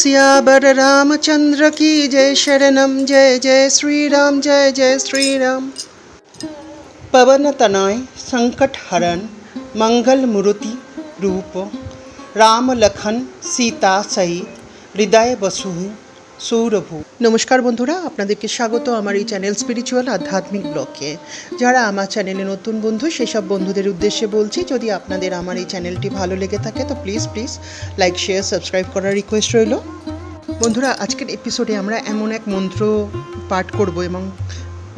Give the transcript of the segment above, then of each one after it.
सियावर रामचंद्र की जय शरणम जय जय श्री राम जय जय श्री राम। पवन तनय संकट हरण मंगल मूर्ति रूप राम लखन सीता सहित हृदय बसु সৌরভূ। নমস্কার বন্ধুরা, আপনাদেরকে স্বাগত আমার এই চ্যানেল স্পিরিচুয়াল আধ্যাত্মিক ব্লগে। যারা আমার চ্যানেলে নতুন বন্ধু সেসব বন্ধুদের উদ্দেশ্যে বলছি, যদি আপনাদের আমার এই চ্যানেলটি ভালো লেগে থাকে তো প্লিজ লাইক শেয়ার সাবস্ক্রাইব করার রিকোয়েস্ট রইল। বন্ধুরা, আজকের এপিসোডে আমরা এমন এক মন্ত্র পাঠ করব এবং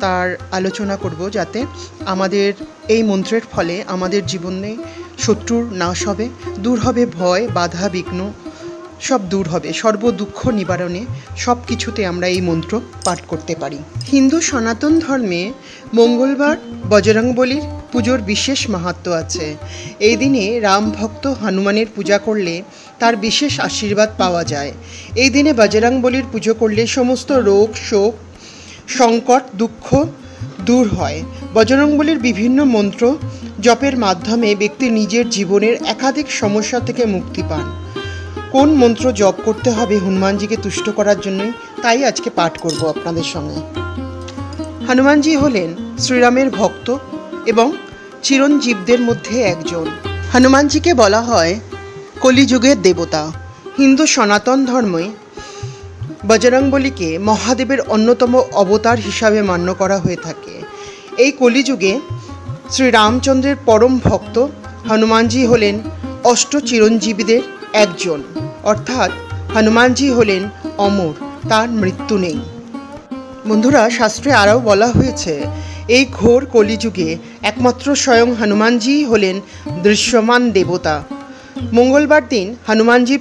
তার আলোচনা করব যাতে আমাদের এই মন্ত্রের ফলে আমাদের জীবনে শত্রুর নাশ হবে, দূর হবে ভয় বাধা বিঘ্ন, সব দূর হবে, সর্ব দুঃখ নিবারণে সব কিছুতে আমরা এই মন্ত্র পাঠ করতে পারি। হিন্দু সনাতন ধর্মে মঙ্গলবার বজরংবলীর পুজোর বিশেষ মাহাত্ম্য আছে। এই দিনে রাম ভক্ত হনুমানের পূজা করলে তার বিশেষ আশীর্বাদ পাওয়া যায়। এই দিনে বজরংবলীর পুজো করলে সমস্ত রোগ শোক সংকট দুঃখ দূর হয়। বজরংবলীর বিভিন্ন মন্ত্র জপের মাধ্যমে ব্যক্তি নিজের জীবনের একাধিক সমস্যা থেকে মুক্তি পান। কোন মন্ত্র জপ করতে হবে হনুমানজিকে তুষ্ট করার জন্যই, তাই আজকে পাঠ করব আপনাদের সঙ্গে। হনুমানজি হলেন শ্রীরামের ভক্ত এবং চিরঞ্জীবদের মধ্যে একজন। হনুমানজিকে বলা হয় কলিযুগের দেবতা। হিন্দু সনাতন ধর্মে বজরংবলীকে মহাদেবের অন্যতম অবতার হিসাবে মান্য করা হয়ে থাকে। এই কলিযুগে শ্রীরামচন্দ্রের পরম ভক্ত হনুমানজি হলেন অষ্ট চিরঞ্জীবীদের একজন, অর্থাৎ হনুমানজি হলেন অমর, তার মৃত্যু নেই। বন্ধুরা, শাস্ত্রে আরও বলা হয়েছে এই ঘোর কলিযুগে একমাত্র স্বয়ং হনুমানজি হলেন দৃশ্যমান দেবতা। মঙ্গলবার দিন হনুমানজি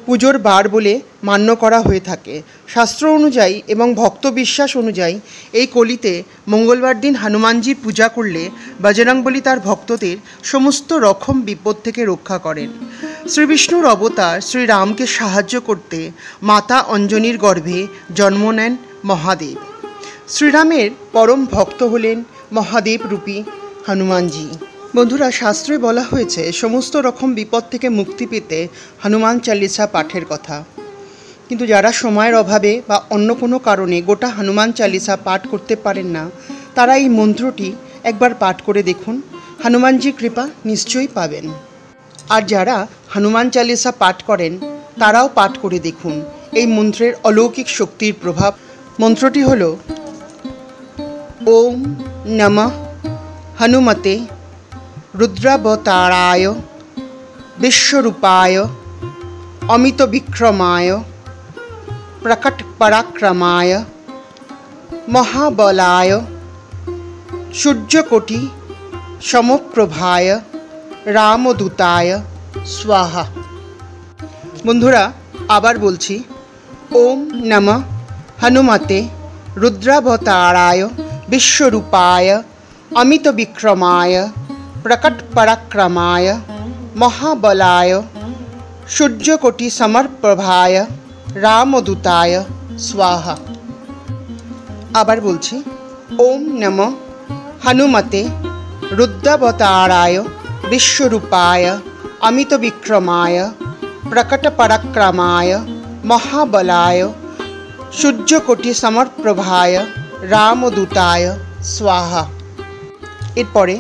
পুজোর বার বলে মান্য করা হয়ে থাকে। শাস্ত্র অনুযায়ী এবং ভক্ত বিশ্বাস অনুযায়ী এই কলিতে মঙ্গলবার দিন হনুমানজির পূজা করলে বজরংবলী তার ভক্তদের সমস্ত রকম বিপদ থেকে রক্ষা করেন। শ্রীবিষ্ণুর অবতার শ্রীরামকে সাহায্য করতে মাতা অঞ্জনীর গর্ভে জন্ম নেন মহাদেব। শ্রীরামের পরম ভক্ত হলেন মহাদেব রূপী হনুমানজি। বন্ধুরা, শাস্ত্রে বলা হয়েছে সমস্ত রকম বিপদ থেকে মুক্তি পেতে হনুমান চালিসা পাঠের কথা, কিন্তু যারা সময়ের অভাবে বা অন্য কোনো কারণে গোটা হনুমান চালিসা পাঠ করতে পারেন না, তারা এই মন্ত্রটি একবার পাঠ করে দেখুন, হনুমানজির কৃপা নিশ্চয়ই পাবেন। আর যারা হনুমান চালিসা পাঠ করেন তারাও পাঠ করে দেখুন এই মন্ত্রের অলৌকিক শক্তির প্রভাব। মন্ত্রটি হল ওম নমঃ হনুমতে রুদ্রাবতারায় বিশ্বরূপায় অমিত বিক্রমায় প্রকট পরাক্রমায় মহাবলায় সূর্যকোটি সমপ্রভায় রামদূতায় স্বাহা। বন্ধুরা, আবার বলছি, ওম নমঃ হনুমতে রুদ্রাবতারায় বিশ্বরূপায় অমিত বিক্রমায় প্রকট পরাক্রমায় মহাবলায় সূর্যকোটি সমপ্রভায় রামদূতায় স্বাহা। আবার বলছি, ওম নমঃ হনুমতে রুদ্রাবতারায় বিশ্বরূপায় অমিত বিক্রমায় প্রকট পরাক্রমায় মহাবলায় সূর্যকোটি সমপ্রভায় রামদূতায় স্বাহা। এরপরে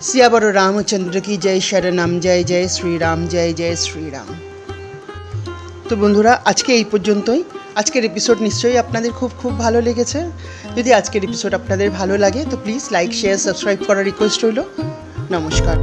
সিয়াবর রামচন্দ্র কি জয় শরণম জয় জয় শ্রীরাম জয় জয় শ্রীরাম। তো বন্ধুরা, আজকে এই পর্যন্তই। আজকের এপিসোড নিশ্চয়ই আপনাদের খুব ভালো লেগেছে। যদি আজকের এপিসোড আপনাদের ভালো লাগে তো প্লিজ লাইক শেয়ার সাবস্ক্রাইব করার রিকোয়েস্ট রইল। নমস্কার।